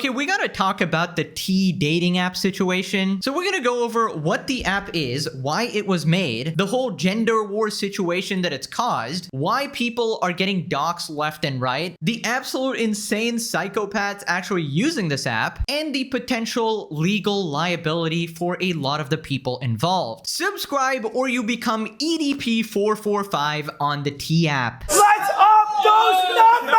Okay, we gotta talk about the T dating app situation. So we're gonna go over what the app is, why it was made, the whole gender war situation that it's caused, why people are getting doxxed left and right, the absolute insane psychopaths actually using this app, and the potential legal liability for a lot of the people involved. Subscribe or you become EDP445 on the T app. Let's up those numbers!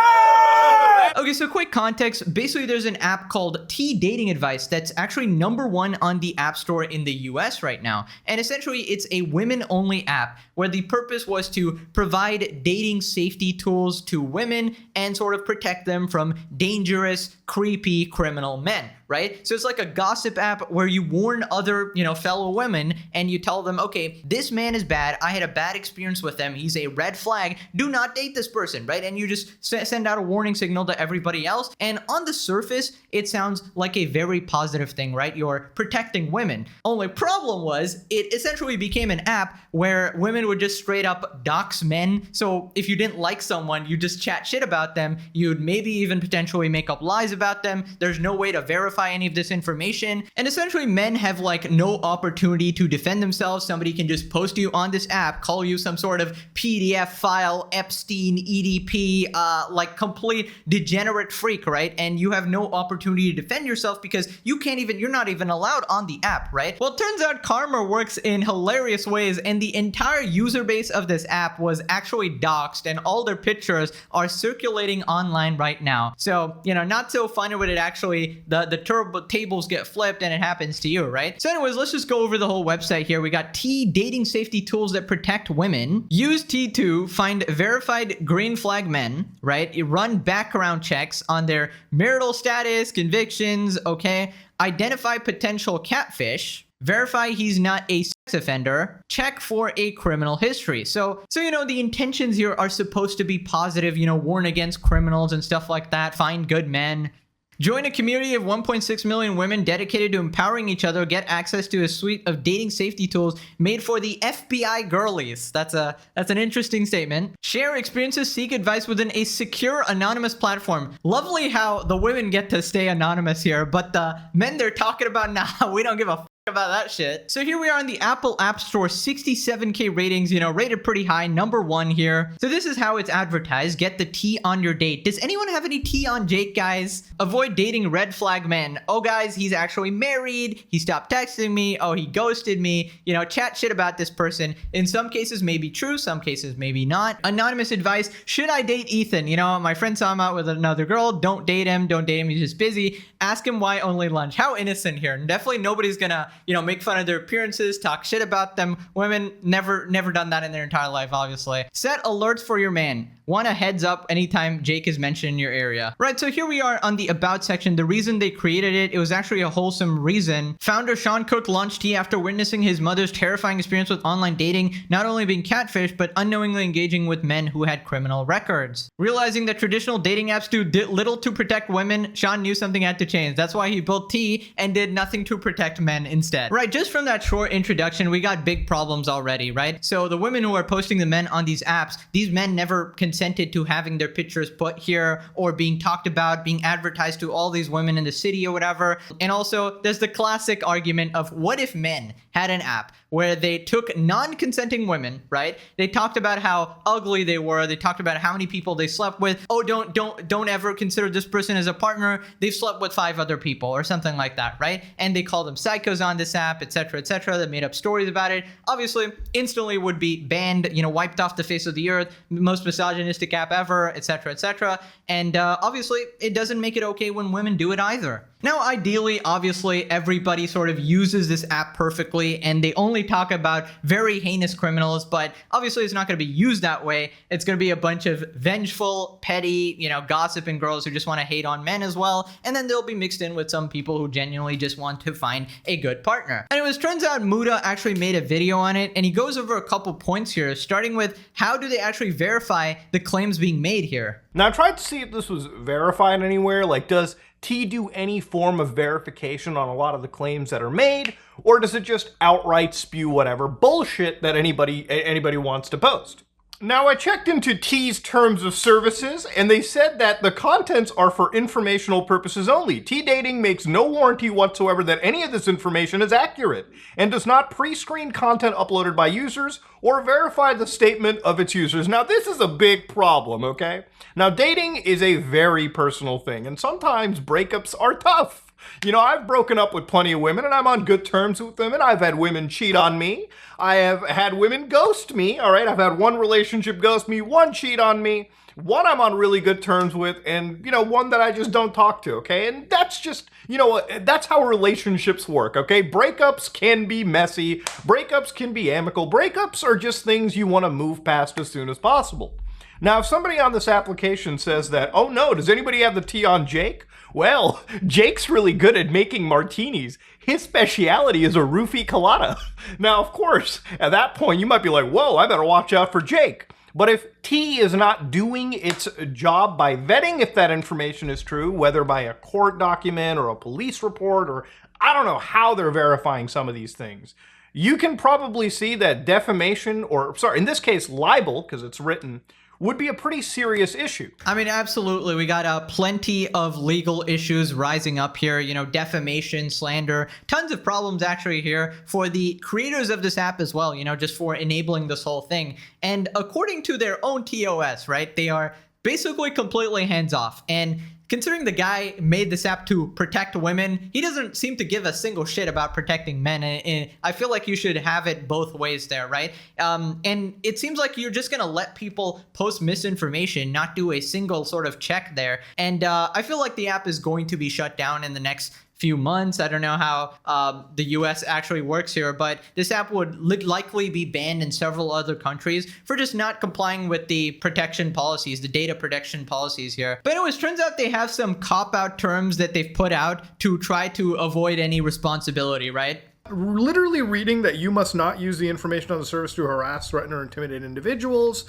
Okay, so quick context. Basically, there's an app called T Dating Advice that's actually #1 on the App Store in the US right now. And essentially, it's a women-only app where the purpose was to provide dating safety tools to women and sort of protect them from dangerous, creepy criminal men, right? So it's like a gossip app where you warn other, fellow women and you tell them, okay, this man is bad. I had a bad experience with him. He's a red flag. Do not date this person, right? And you just send out a warning signal to everybody else. And on the surface, it sounds like a very positive thing, right? You're protecting women. Only problem was it essentially became an app where women would just straight up dox men. So if you didn't like someone, you just chat shit about them. You'd maybe even potentially make up lies about them. There's no way to verify any of this information. And essentially men have like no opportunity to defend themselves. Somebody can just post you on this app, call you some sort of PDF file, Epstein, EDP, like complete degenerate freak, right? And you have no opportunity to defend yourself because you're not even allowed on the app, right? Well, it turns out karma works in hilarious ways, and the entire user base of this app was actually doxxed, and all their pictures are circulating online right now. So, not so fun when it actually, the turbo tables get flipped and it happens to you, right? So anyways, let's just go over the whole website here. We got T dating safety tools that protect women. Use T to find verified green flag men, right? You run background checks on their marital status, convictions, okay? Identify potential catfish. Verify he's not a sex offender. Check for a criminal history. So the intentions here are supposed to be positive, warn against criminals and stuff like that. Find good men. Join a community of 1.6 million women dedicated to empowering each other. Get access to a suite of dating safety tools made for the FBI girlies. That's an interesting statement. Share experiences, seek advice within a secure, anonymous platform. Lovely how the women get to stay anonymous here, but the men they're talking about now, we don't give a about that shit. So here we are in the Apple App Store, 67K ratings, rated pretty high, #1 here. So this is how it's advertised. Get the T on your date. Does anyone have any T on Jake, guys? Avoid dating red flag men. Oh, guys, he's actually married. He stopped texting me. Oh, he ghosted me. Chat shit about this person. In some cases, maybe true. Some cases, maybe not. Anonymous advice. Should I date Ethan? My friend saw him out with another girl. Don't date him. Don't date him. He's just busy. Ask him why only lunch. How innocent here. Definitely nobody's gonna make fun of their appearances, talk shit about them. Women never done that in their entire life, obviously. Set alerts for your man. Want a heads up anytime Jake is mentioned in your area. Right, so here we are on the About section. The reason they created it was actually a wholesome reason. Founder Sean Cook launched T after witnessing his mother's terrifying experience with online dating, not only being catfished, but unknowingly engaging with men who had criminal records. Realizing that traditional dating apps do little to protect women, Sean knew something had to change. That's why he built T and did nothing to protect men instead. Right, just from that short introduction, we got big problems already, right? So the women who are posting the men on these apps, these men never consented to having their pictures put here or being talked about, being advertised to all these women in the city or whatever. And also, there's the classic argument of what if men had an app where they took non-consenting women, right? They talked about how ugly they were. They talked about how many people they slept with. Oh, don't ever consider this person as a partner. They've slept with 5 other people or something like that, right? And they call them psychos on this app, etc., etc. They made up stories about it. Obviously, instantly would be banned, wiped off the face of the earth. Most misogynistic app ever, etc., etc. And obviously, it doesn't make it okay when women do it either. Now, ideally, obviously, everybody sort of uses this app perfectly and they only talk about very heinous criminals, but obviously it's not going to be used that way. It's going to be a bunch of vengeful, petty, gossiping girls who just want to hate on men as well. And then they'll be mixed in with some people who genuinely just want to find a good partner. Anyways, turns out Muda actually made a video on it and he goes over a couple points here, starting with how do they actually verify the claims being made here? Now, I tried to see if this was verified anywhere. Like, does T do any form of verification on a lot of the claims that are made, or does it just outright spew whatever bullshit that anybody wants to post? Now, I checked into T's terms of services, and they said that the contents are for informational purposes only. T Dating makes no warranty whatsoever that any of this information is accurate, and does not pre-screen content uploaded by users or verify the statement of its users. Now, this is a big problem, okay? Now, dating is a very personal thing, and sometimes breakups are tough. You know, I've broken up with plenty of women, and I'm on good terms with women. I've had women cheat on me. I have had women ghost me, all right? I've had one relationship ghost me, one cheat on me, one I'm on really good terms with, and, you know, one that I just don't talk to, okay? And that's just, you know, that's how relationships work, okay? Breakups can be messy. Breakups can be amicable. Breakups are just things you want to move past as soon as possible. Now, if somebody on this application says that, oh no, does anybody have the tea on Jake? Well, Jake's really good at making martinis. His speciality is a roofie colada. Now, of course, at that point, you might be like, whoa, I better watch out for Jake. But if T is not doing its job by vetting if that information is true, whether by a court document or a police report, or I don't know how they're verifying some of these things, you can probably see that defamation, or sorry, in this case, libel, because it's written, would be a pretty serious issue. I mean, absolutely. We got plenty of legal issues rising up here, you know, defamation, slander, tons of problems actually here for the creators of this app as well, you know, just for enabling this whole thing. And according to their own TOS, right, they are basically completely hands off. And considering the guy made this app to protect women, he doesn't seem to give a single shit about protecting men. And I feel like you should have it both ways there, right? And it seems like you're just going to let people post misinformation, not do a single sort of check there. And I feel like the app is going to be shut down in the next few months. I don't know how the US actually works here, but this app would likely be banned in several other countries for just not complying with the protection policies, the data protection policies here. But anyways, turns out they have some cop-out terms that they've put out to try to avoid any responsibility, right? Literally reading that you must not use the information on the service to harass, threaten, or intimidate individuals.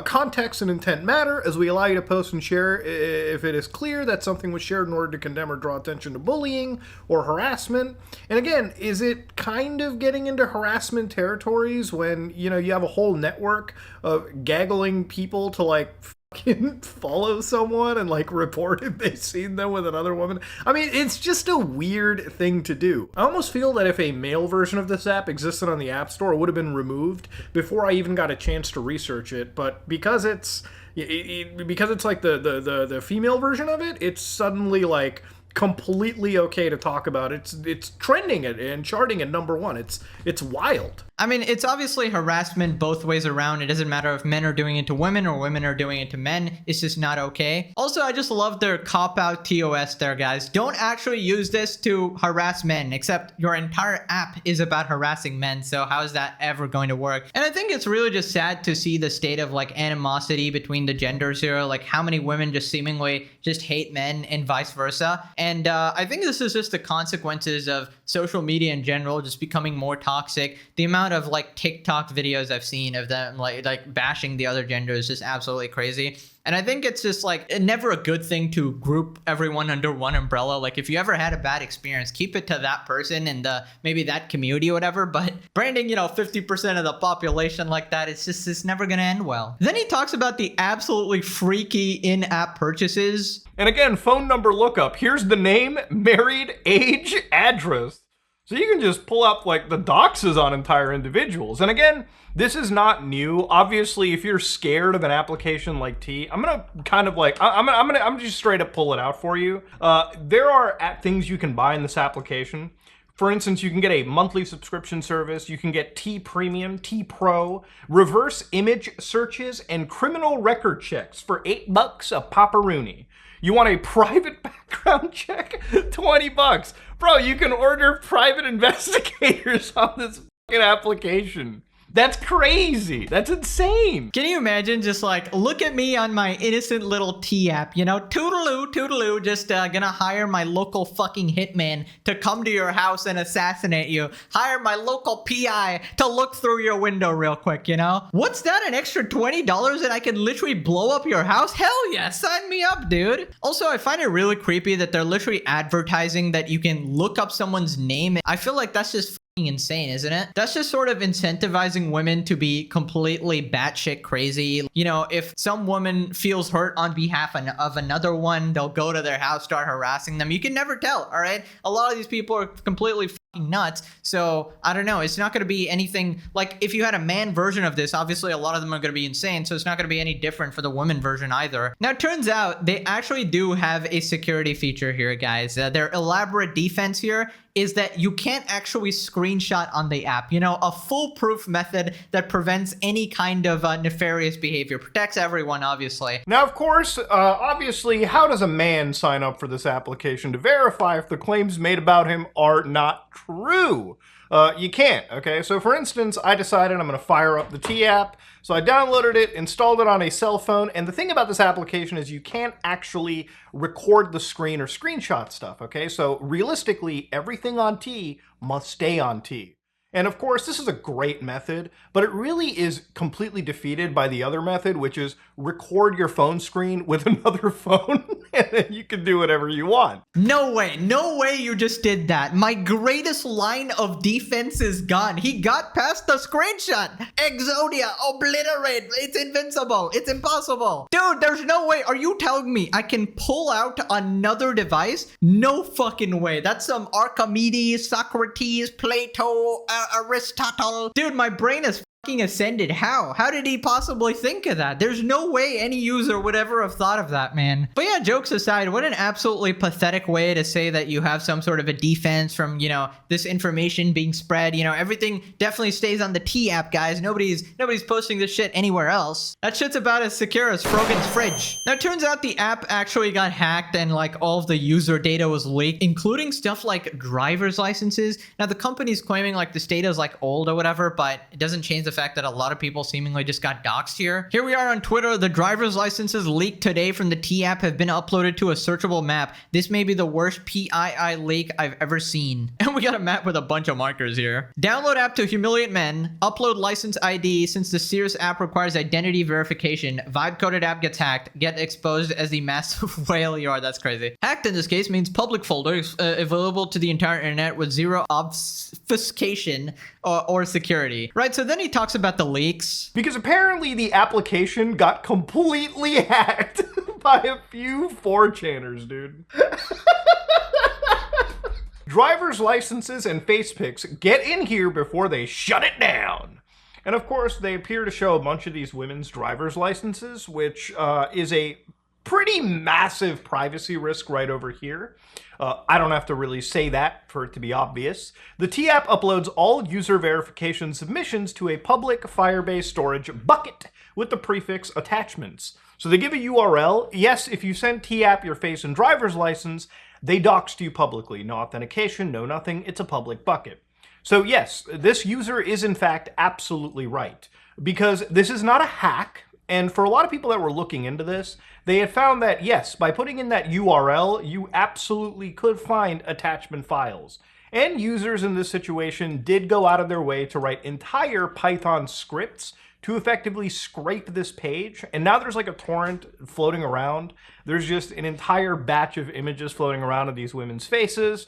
Context and intent matter, as we allow you to post and share if it is clear that something was shared in order to condemn or draw attention to bullying or harassment. And again, is it kind of getting into harassment territories when, you know, you have a whole network of gaggling people to like follow someone and like report if they've seen them with another woman? I mean, it's just a weird thing to do. I almost feel that if a male version of this app existed on the App Store, it would have been removed before I even got a chance to research it. But because it's like the female version of it, it's suddenly like completely okay to talk about. It's trending it and charting at #1. It's wild. I mean, it's obviously harassment both ways around. It doesn't matter if men are doing it to women or women are doing it to men. It's just not okay. Also, I just love their cop-out TOS there, guys. Don't actually use this to harass men, except your entire app is about harassing men. So how is that ever going to work? And I think it's really just sad to see the state of like animosity between the genders here, like how many women just seemingly just hate men and vice versa. And I think this is just the consequences of social media in general just becoming more toxic. The amount of like TikTok videos I've seen of them like bashing the other gender is just absolutely crazy. And I think it's just like never a good thing to group everyone under one umbrella. Like if you ever had a bad experience, keep it to that person and maybe that community or whatever. But branding, you know, 50% of the population like that, it's never going to end well. Then he talks about the absolutely freaky in-app purchases. And again, phone number lookup. Here's the name, married, age, address. So you can just pull up like the doxes on entire individuals. And again, this is not new. Obviously, if you're scared of an application like T, I'm gonna kind of like I'm just straight up pull it out for you. There are things you can buy in this application. For instance, you can get a monthly subscription service. You can get T Premium, T Pro, reverse image searches, and criminal record checks for $8 a paparoony. You want a private background check? $20. Bro, you can order private investigators on this fucking application. That's crazy. That's insane. Can you imagine just like, look at me on my innocent little T app, you know, toodaloo, toodaloo, just gonna hire my local fucking hitman to come to your house and assassinate you. Hire my local PI to look through your window real quick, you know? What's that, an extra $20 and I can literally blow up your house? Hell yeah, sign me up, dude. Also, I find it really creepy that they're literally advertising that you can look up someone's name. I feel like that's just insane, isn't it? That's just sort of incentivizing women to be completely batshit crazy. You know, if some woman feels hurt on behalf of another one, they'll go to their house, start harassing them. You can never tell, all right? A lot of these people are completely nuts. So I don't know. It's not going to be anything like if you had a man version of this, obviously a lot of them are going to be insane. So it's not going to be any different for the woman version either. Now, it turns out they actually do have a security feature here, guys. Their elaborate defense here is that you can't actually screenshot on the app. You know, a foolproof method that prevents any kind of nefarious behavior. Protects everyone, obviously. Now, of course, obviously, how does a man sign up for this application to verify if the claims made about him are not true? You can't, okay? So for instance, I decided I'm gonna fire up the T app. So I downloaded it, installed it on a cell phone, and the thing about this application is you can't actually record the screen or screenshot stuff, okay? So realistically, everything on T must stay on T. And of course, this is a great method, but it really is completely defeated by the other method, which is record your phone screen with another phone, and then you can do whatever you want. No way you just did that. My greatest line of defense is gone. He got past the screenshot. Exodia, obliterate. It's invincible. It's impossible. Dude, there's no way. Are you telling me I can pull out another device? No fucking way. That's some Archimedes, Socrates, Plato, Aristotle. Dude, my brain is fucking ascended. How did he possibly think of that? There's no way any user would ever have thought of that, man. But yeah, jokes aside, what an absolutely pathetic way to say that you have some sort of a defense from, you know, this information being spread. You know, everything definitely stays on the T app, guys. Nobody's posting this shit anywhere else. That shit's about as secure as Frogan's fridge. Now, it turns out the app actually got hacked and like all of the user data was leaked, including stuff like driver's licenses. Now, the company's claiming like this data is like old or whatever, but it doesn't change the fact that a lot of people seemingly just got doxxed here. Here we are on Twitter. The driver's licenses leaked today from the T app have been uploaded to a searchable map. This may be the worst PII leak I've ever seen. And we got a map with a bunch of markers here. Download app to humiliate men. Upload license ID since the Sears app requires identity verification. Vibe coded app gets hacked. Get exposed as the massive whale you are. That's crazy. Hacked in this case means public folders available to the entire internet with zero obfuscation or security. Right, so then he talks about the leaks. Because apparently the application got completely hacked by a few 4chaners, dude. Driver's licenses and face pics get in here before they shut it down. And of course, they appear to show a bunch of these women's driver's licenses, which is a pretty massive privacy risk right over here. I don't have to really say that for it to be obvious. The T app uploads all user verification submissions to a public Firebase storage bucket with the prefix attachments. So they give a URL. Yes, if you send T app your face and driver's license, they doxed you publicly. No authentication, no nothing. It's a public bucket. So yes, this user is in fact absolutely right, because this is not a hack. And for a lot of people that were looking into this, they had found that, yes, by putting in that URL, you absolutely could find attachment files. And users in this situation did go out of their way to write entire Python scripts to effectively scrape this page. And now there's like a torrent floating around. There's just an entire batch of images floating around of these women's faces,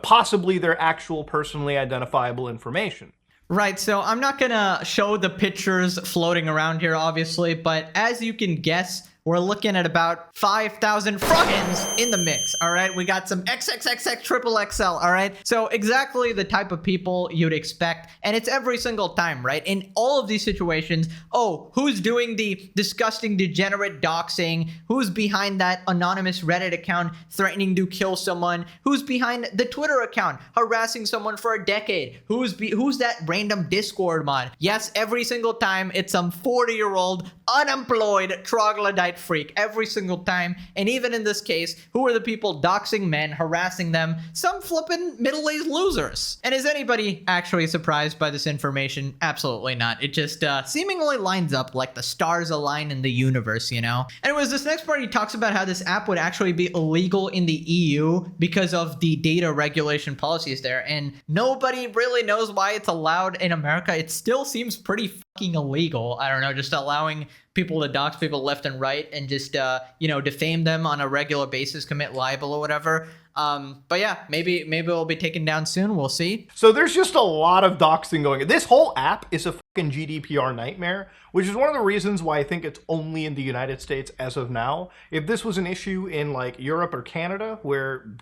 possibly their actual personally identifiable information. Right, so I'm not gonna show the pictures floating around here, obviously, but as you can guess, we're looking at about 5,000 froggens in the mix, all right? We got some XXXX triple XL, all right? So exactly the type of people you'd expect, and it's every single time, right? In all of these situations, oh, who's doing the disgusting, degenerate doxing? Who's behind that anonymous Reddit account threatening to kill someone? Who's behind the Twitter account harassing someone for a decade? Who's that random Discord mod? Yes, every single time, it's some 40-year-old unemployed troglodyte freak every single time. And even in this case, who are the people doxing men, harassing them? Some flippin' middle-aged losers. And is anybody actually surprised by this information? Absolutely not. It just seemingly lines up like the stars align in the universe, you know? Anyways, this next part, he talks about how this app would actually be illegal in the EU because of the data regulation policies there. And nobody really knows why it's allowed in America. It still seems pretty fucking illegal. I don't know, just allowing people to dox people left and right and just, you know, defame them on a regular basis, commit libel or whatever. But yeah, maybe it'll be taken down soon. We'll see. So there's just a lot of doxing going on. This whole app is a fucking GDPR nightmare, which is one of the reasons why I think it's only in the United States as of now. If this was an issue in like Europe or Canada, where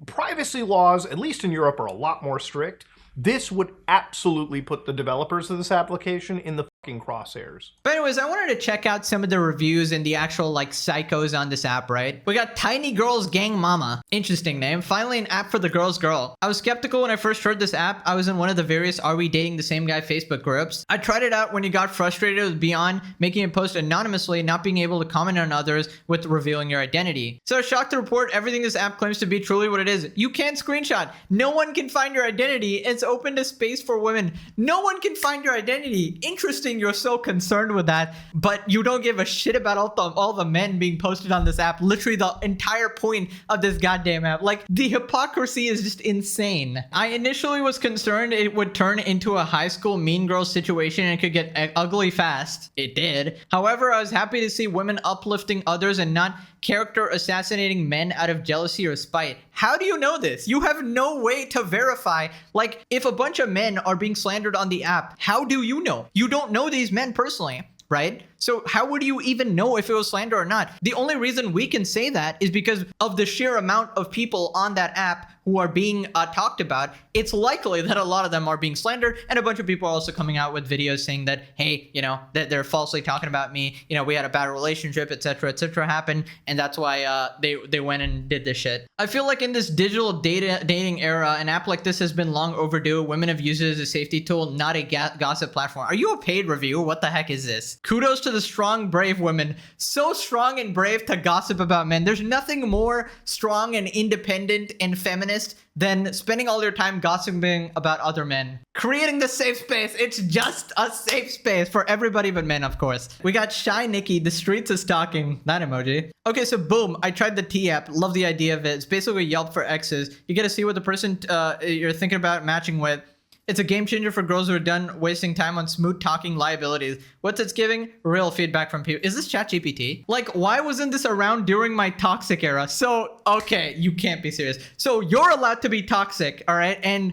privacy laws, at least in Europe, are a lot more strict, this would absolutely put the developers of this application in the fucking crosshairs. But anyways, I wanted to check out some of the reviews and the actual like psychos on this app, right? We got Tiny Girls Gang Mama. Interesting name. Finally an app for the girls girl. I was skeptical when I first heard this app. I was in one of the various Are We Dating the Same Guy Facebook groups. I tried it out when you got frustrated with Beyond making a post anonymously, not being able to comment on others with revealing your identity. So I was shocked to report everything this app claims to be truly what it is. You can't screenshot. No one can find your identity. It's open to space for women. No one can find your identity. Interesting, you're so concerned with that, but you don't give a shit about all the men being posted on this app. Literally the entire point of this goddamn app. Like, the hypocrisy is just insane. I initially was concerned it would turn into a high school mean girl situation and it could get ugly fast. It did. However, I was happy to see women uplifting others and not character assassinating men out of jealousy or spite. How do you know this? You have no way to verify. Like, if a bunch of men are being slandered on the app, how do you know? You don't know these men personally, right? So how would you even know if it was slander or not? The only reason we can say that is because of the sheer amount of people on that app who are being talked about. It's likely that a lot of them are being slandered, and a bunch of people are also coming out with videos saying that, hey, you know, that they're falsely talking about me. You know, we had a bad relationship, etc., happened, and that's why they went and did this shit. I feel like in this digital dating era, an app like this has been long overdue. Women have used it as a safety tool, not a gossip platform. Are you a paid review? What the heck is this? Kudos to the strong, brave women. So strong and brave to gossip about men. There's nothing more strong and independent and feminist than spending all your time gossiping about other men. Creating the safe space. It's just a safe space for everybody but men, of course. We got Shy Nikki, the streets is talking. That emoji. Okay, so boom, I tried the T app. Love the idea of it. It's basically Yelp for exes. You get to see what the person you're thinking about matching with. It's a game changer for girls who are done wasting time on smooth talking liabilities. What's it's giving? Real feedback from people. Is this ChatGPT? Like, why wasn't this around during my toxic era? So, okay, you can't be serious. So you're allowed to be toxic, all right? And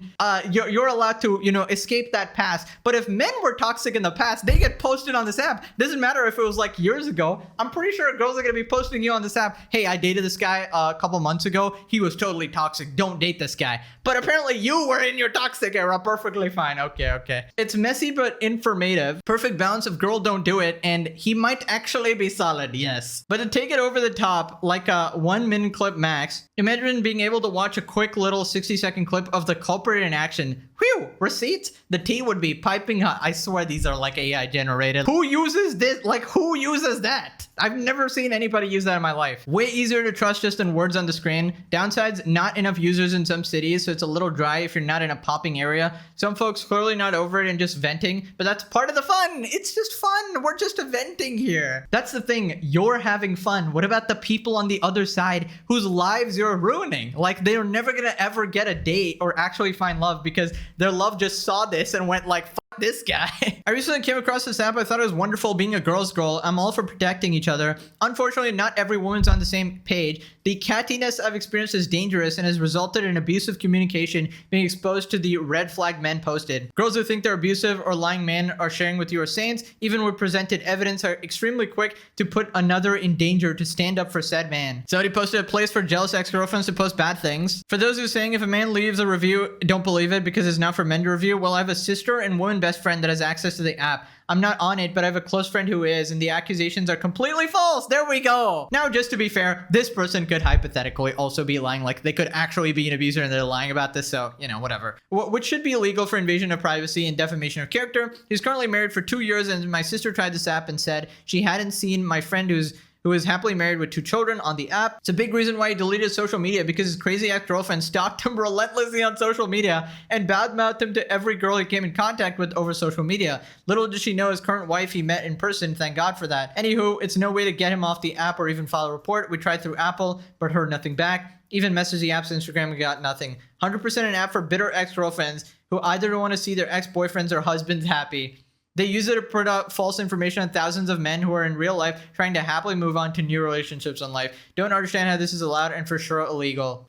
you're allowed to, you know, escape that past. But if men were toxic in the past, they get posted on this app. Doesn't matter if it was like years ago. I'm pretty sure girls are gonna be posting you on this app. Hey, I dated this guy a couple months ago. He was totally toxic. Don't date this guy. But apparently you were in your toxic era. Perfectly fine. Okay. It's messy but informative. Perfect balance of girl don't do it, and he might actually be solid, yes. But to take it over the top, like a 1 minute clip max, imagine being able to watch a quick little 60-second clip of the culprit in action. Whew, receipts? The tea would be piping hot. I swear these are like AI generated. Who uses this? Like, who uses that? I've never seen anybody use that in my life. Way easier to trust just in words on the screen. Downsides, not enough users in some cities, so it's a little dry if you're not in a popping area. Some folks clearly not over it and just venting, but that's part of the fun. It's just fun. We're just venting here. That's the thing. You're having fun. What about the people on the other side whose lives you're ruining? Like, they're never gonna ever get a date or actually find love because their love just saw this and went like, fuck this guy. I recently came across this app. I thought it was wonderful being a girl's girl. I'm all for protecting each other. Unfortunately, not every woman's on the same page. The cattiness I've experienced is dangerous and has resulted in abusive communication being exposed to the red flag men posted. Girls who think they're abusive or lying men are sharing with you are saints, even when presented evidence, are extremely quick to put another in danger to stand up for said man. Somebody posted a place for jealous ex-girlfriends to post bad things. For those who are saying if a man leaves a review, don't believe it because it's not for men to review, well, I have a sister and woman best friend that has access to the app. I'm not on it, but I have a close friend who is, and the accusations are completely false. There we go. Now, just to be fair, this person could hypothetically also be lying. Like, they could actually be an abuser and they're lying about this, so, you know, whatever. Which should be illegal for invasion of privacy and defamation of character. He's currently married for 2 years, and my sister tried this app and said she hadn't seen my friend who is happily married with 2 children on the app. It's a big reason why he deleted social media because his crazy ex-girlfriend stalked him relentlessly on social media and badmouthed him to every girl he came in contact with over social media. Little did she know his current wife he met in person, thank God for that. Anywho, it's no way to get him off the app or even file a report. We tried through Apple, but heard nothing back. Even messaged the app's Instagram and got nothing. 100% an app for bitter ex-girlfriends who either don't want to see their ex-boyfriends or husbands happy. They use it to put out false information on thousands of men who are in real life trying to happily move on to new relationships in life. Don't understand how this is allowed and for sure illegal.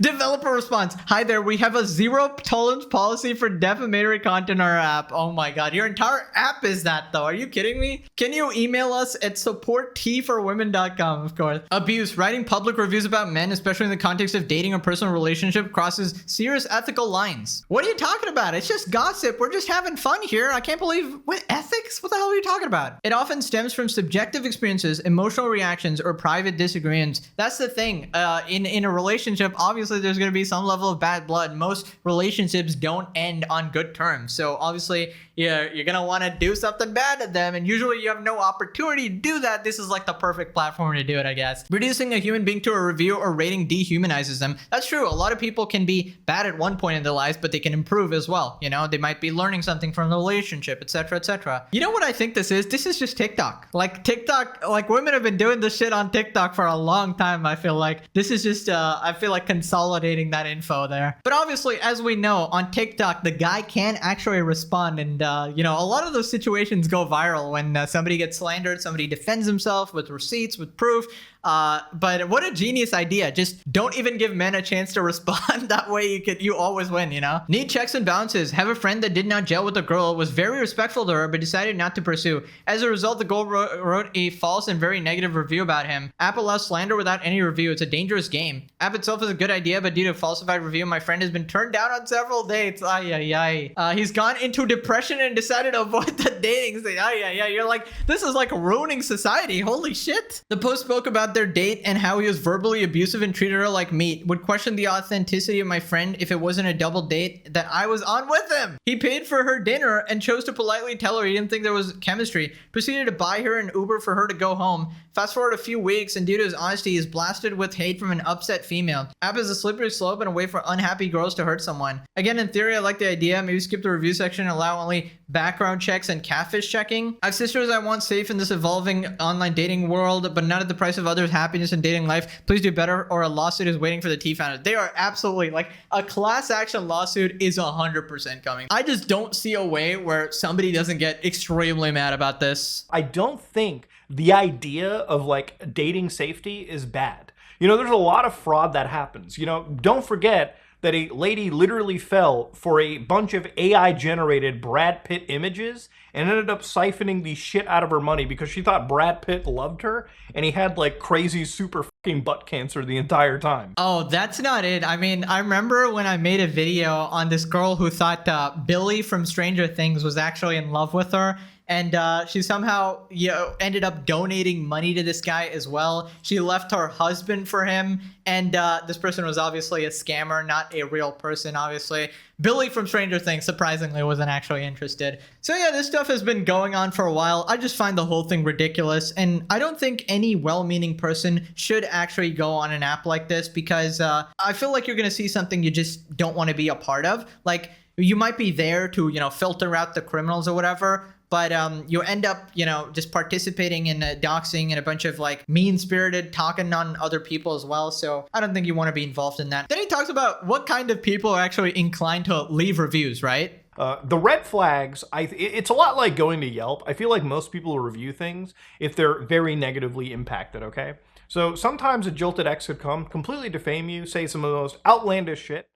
Developer response. Hi there, we have a zero tolerance policy for defamatory content on our app. Oh my god, your entire app is that though. Are you kidding me? Can you email us at supporttforwomen.com, of course. Abuse. Writing public reviews about men, especially in the context of dating or personal relationship, crosses serious ethical lines. What are you talking about? It's just gossip. We're just having fun here. I can't believe. What ethics? What the hell are you talking about? It often stems from subjective experiences, emotional reactions, or private disagreements. That's the thing. In a relationship, obviously there's going to be some level of bad blood. Most relationships don't end on good terms. So obviously, you're going to want to do something bad to them. And usually you have no opportunity to do that. This is like the perfect platform to do it, I guess. Reducing a human being to a review or rating dehumanizes them. That's true. A lot of people can be bad at one point in their lives, but they can improve as well. You know, they might be learning something from the relationship, etc., etc. You know what I think this is? This is just TikTok. Like TikTok, like women have been doing this shit on TikTok for a long time. I feel like this is just, I feel like consolidating that info there. But obviously, as we know, on TikTok, the guy can actually respond. And, you know, a lot of those situations go viral when somebody gets slandered, somebody defends himself with receipts, with proof. But what a genius idea. Just don't even give men a chance to respond. That way you always win, you know? Need checks and balances. Have a friend that did not gel with a girl, was very respectful to her, but decided not to pursue. As a result, the girl wrote a false and very negative review about him. App allows slander without any review. It's a dangerous game. App itself is a good idea, but due to falsified review, my friend has been turned down on several dates. Ay, ay, ay. He's gone into depression and decided to avoid the dating. Say, ay, ay, ay. You're like, this is like ruining society. Holy shit. The post spoke about their date and how he was verbally abusive and treated her like meat. Would question the authenticity of my friend if it wasn't a double date that I was on with him. He paid for her dinner and chose to politely tell her he didn't think there was chemistry. Proceeded to buy her an Uber for her to go home. Fast forward a few weeks, and due to his honesty, he's blasted with hate from an upset female. App is a slippery slope and a way for unhappy girls to hurt someone. Again, in theory, I like the idea. Maybe skip the review section and allow only background checks and catfish checking. I have sisters I want safe in this evolving online dating world, but not at the price of others' happiness in dating life. Please do better, or a lawsuit is waiting for the T founders. They are absolutely, like, a class action lawsuit is 100% coming. I just don't see a way where somebody doesn't get extremely mad about this. I don't think the idea of like dating safety is bad. You know, there's a lot of fraud that happens. You know, don't forget that a lady literally fell for a bunch of AI generated Brad Pitt images and ended up siphoning the shit out of her money because she thought Brad Pitt loved her and he had like crazy super fucking butt cancer the entire time. Oh, that's not it. I mean, I remember when I made a video on this girl who thought Billy from Stranger Things was actually in love with her. And she somehow, you know, ended up donating money to this guy as well. She left her husband for him. And this person was obviously a scammer, not a real person, obviously. Billy from Stranger Things, surprisingly, wasn't actually interested. So yeah, this stuff has been going on for a while. I just find the whole thing ridiculous. And I don't think any well-meaning person should actually go on an app like this because I feel like you're going to see something you just don't want to be a part of. Like, you might be there to, you know, filter out the criminals or whatever. But you end up, you know, just participating in doxing and a bunch of like mean-spirited talking on other people as well. So I don't think you want to be involved in that. Then he talks about what kind of people are actually inclined to leave reviews, right? The red flags, it's a lot like going to Yelp. I feel like most people will review things if they're very negatively impacted, okay? So sometimes a jilted ex could come, completely defame you, say some of the most outlandish shit.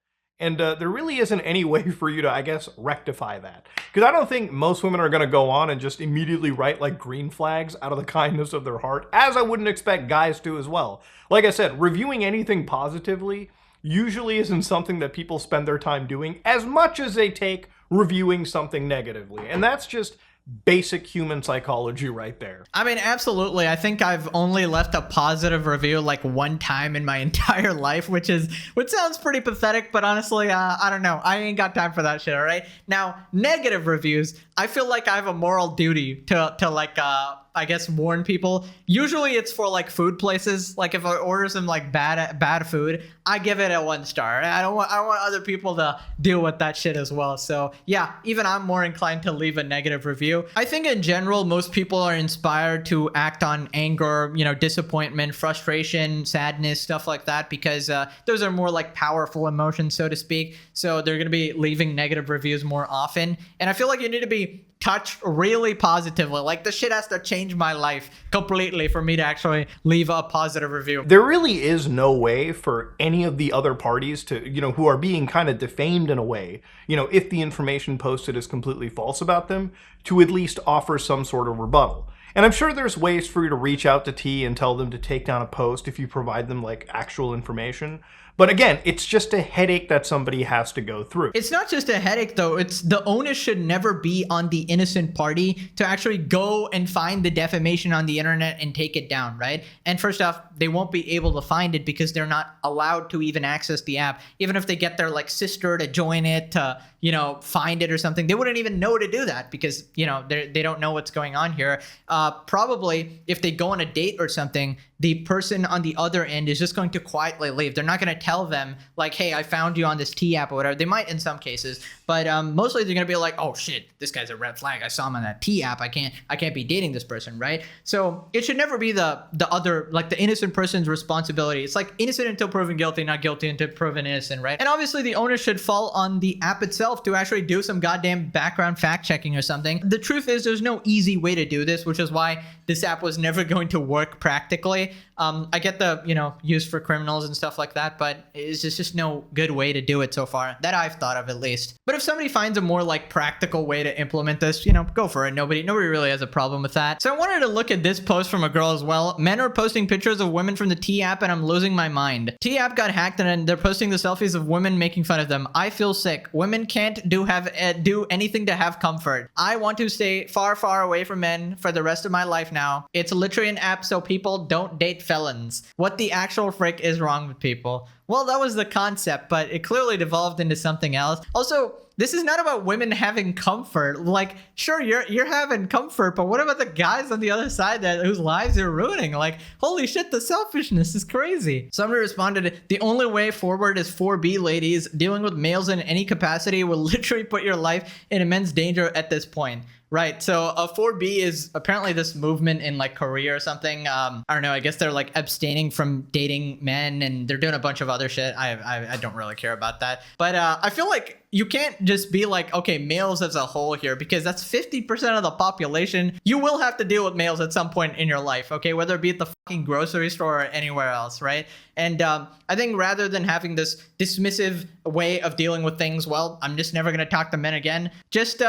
And there really isn't any way for you to, I guess, rectify that. Because I don't think most women are going to go on and just immediately write like green flags out of the kindness of their heart, as I wouldn't expect guys to as well. Like I said, reviewing anything positively usually isn't something that people spend their time doing as much as they take reviewing something negatively. And that's just basic human psychology right there. I mean, absolutely. I think I've only left a positive review like one time in my entire life, which sounds pretty pathetic, but honestly, I don't know. I ain't got time for that shit, all right? Now, negative reviews, I feel like I have a moral duty to like, I guess, warn people. Usually it's for like food places. Like if I order some like bad food, I give it a 1 star. I want other people to deal with that shit as well. So yeah, even I'm more inclined to leave a negative review. I think in general, most people are inspired to act on anger, you know, disappointment, frustration, sadness, stuff like that, because those are more like powerful emotions, so to speak. So they're going to be leaving negative reviews more often. And I feel like you need to be touched really positively. Like, the shit has to change my life completely for me to actually leave a positive review. There really is no way for any of the other parties to, who are being kind of defamed in a way, if the information posted is completely false about them, to at least offer some sort of rebuttal. And I'm sure there's ways for you to reach out to T and tell them to take down a post if you provide them like actual information. But again, it's just a headache that somebody has to go through. It's not just a headache, though. It's the onus should never be on the innocent party to actually go and find the defamation on the internet and take it down, right? And first off, they won't be able to find it because they're not allowed to even access the app. Even if they get their like sister to join it to, find it or something, they wouldn't even know to do that because, they don't know what's going on here. Probably if they go on a date or something, the person on the other end is just going to quietly leave. They're not going to tell them like, hey, I found you on this T app or whatever. They might in some cases, but mostly they're going to be like, oh shit, this guy's a red flag. I saw him on that T app. I can't be dating this person, right? So it should never be the other, like the innocent person's responsibility. It's like innocent until proven guilty, not guilty until proven innocent, right? And obviously the onus should fall on the app itself to actually do some goddamn background fact checking or something. The truth is there's no easy way to do this, which is why this app was never going to work practically. I get the, used for criminals and stuff like that, but it's just no good way to do it so far that I've thought of at least. But if somebody finds a more like practical way to implement this, go for it. Nobody really has a problem with that. So I wanted to look at this post from a girl as well. Men are posting pictures of women from the T app and I'm losing my mind. T app got hacked and they're posting the selfies of women making fun of them. I feel sick. Women can't do anything to have comfort. I want to stay far, far away from men for the rest of my life now. It's literally an app so people don't date felons. What the actual frick is wrong with people? Well, that was the concept, but it clearly devolved into something else. Also, this is not about women having comfort. Like, sure, you're having comfort, but what about the guys on the other side whose lives you're ruining? Like, holy shit, the selfishness is crazy. Somebody responded, the only way forward is 4B, ladies. Dealing with males in any capacity will literally put your life in immense danger at this point. Right, so 4B is apparently this movement in like Korea or something. I don't know, I guess they're like abstaining from dating men and they're doing a bunch of other shit. I don't really care about that. But I feel like you can't just be like, okay, males as a whole here, because that's 50% of the population. You will have to deal with males at some point in your life, okay? Whether it be at the fucking grocery store or anywhere else, right? And I think rather than having this dismissive way of dealing with things, well, I'm just never going to talk to men again. Just,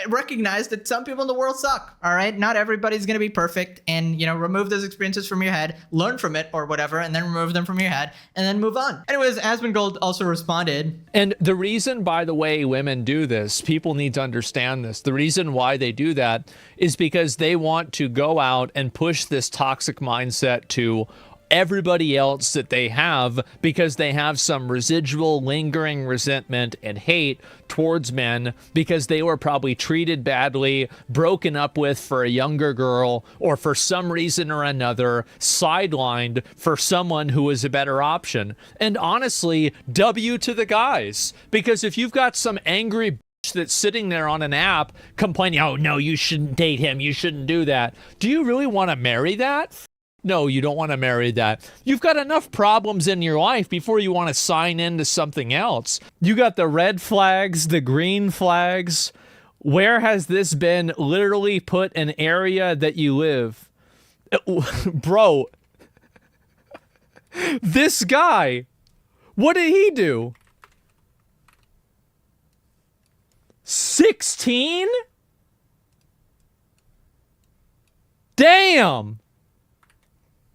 recognize that some people in the world suck, all right? Not everybody's going to be perfect, and, remove those experiences from your head, learn from it or whatever, and then remove them from your head, and then move on. Anyways, Asmongold also responded. And the reason, by the way, women do this, people need to understand this. The reason why they do that is because they want to go out and push this toxic mindset to everybody else that they have, because they have some residual lingering resentment and hate towards men because they were probably treated badly, broken up with for a younger girl, or for some reason or another sidelined for someone who was a better option. And honestly, W to the guys, because if you've got some angry bitch that's sitting there on an app complaining, oh no, you shouldn't date him, you shouldn't do that, do you really want to marry that? No, you don't want to marry that. You've got enough problems in your life before you want to sign into something else. You got the red flags, the green flags. Where has this been literally put an area that you live? Bro, this guy, what did he do? 16? Damn!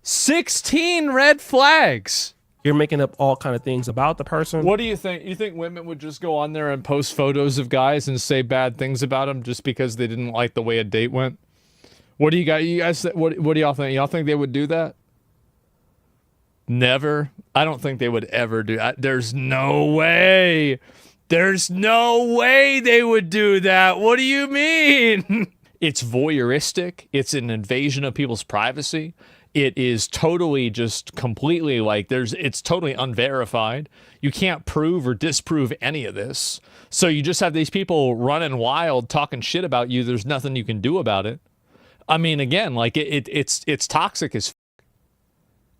16 red flags. You're making up all kind of things about the person. What do you think? You think women would just go on there and post photos of guys and say bad things about them just because they didn't like the way a date went? What do you guys what do y'all think? Y'all think they would do that? Never. I don't think they would ever do that. There's no way. There's no way they would do that. What do you mean? It's voyeuristic. It's an invasion of people's privacy. It is totally just completely like it's totally unverified. You can't prove or disprove any of this. So you just have these people running wild, talking shit about you. There's nothing you can do about it. I mean, again, like it's toxic as f.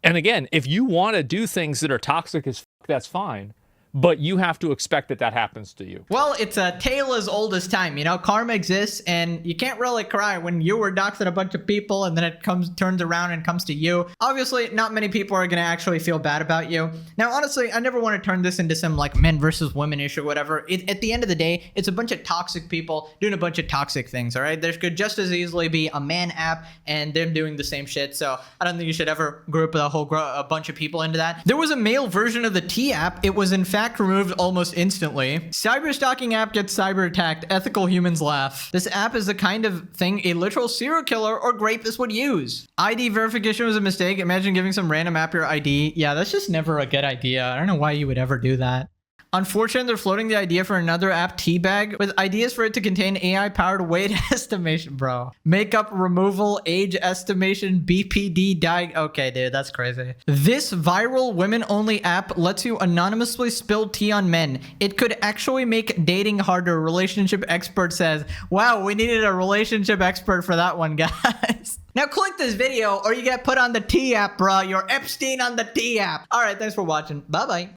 And again, if you want to do things that are toxic as f, that's fine. but you have to expect that that happens to you. Well, it's a tale as old as time. You know, karma exists, and you can't really cry when you were doxing a bunch of people and then it turns around and comes to you. Obviously, not many people are going to actually feel bad about you. Now, honestly, I never want to turn this into some like men versus women issue or whatever. At the end of the day, it's a bunch of toxic people doing a bunch of toxic things, all right? There could just as easily be a man app and them doing the same shit. So I don't think you should ever group a bunch of people into that. There was a male version of the T app. It was in fact removed almost instantly. Cyber stalking app gets cyber attacked. Ethical humans laugh. This app is the kind of thing a literal serial killer or rapist would use. ID verification was a mistake. Imagine giving some random app your ID. Yeah, that's just never a good idea. I don't know why you would ever do that. Unfortunately, they're floating the idea for another app, Teabag, with ideas for it to contain AI-powered weight estimation, bro. Makeup removal, age estimation, BPD Okay, dude, that's crazy. This viral women-only app lets you anonymously spill tea on men. It could actually make dating harder, relationship expert says. Wow, we needed a relationship expert for that one, guys. Now click this video or you get put on the T app, bro. You're Epstein on the T app. All right, thanks for watching. Bye-bye.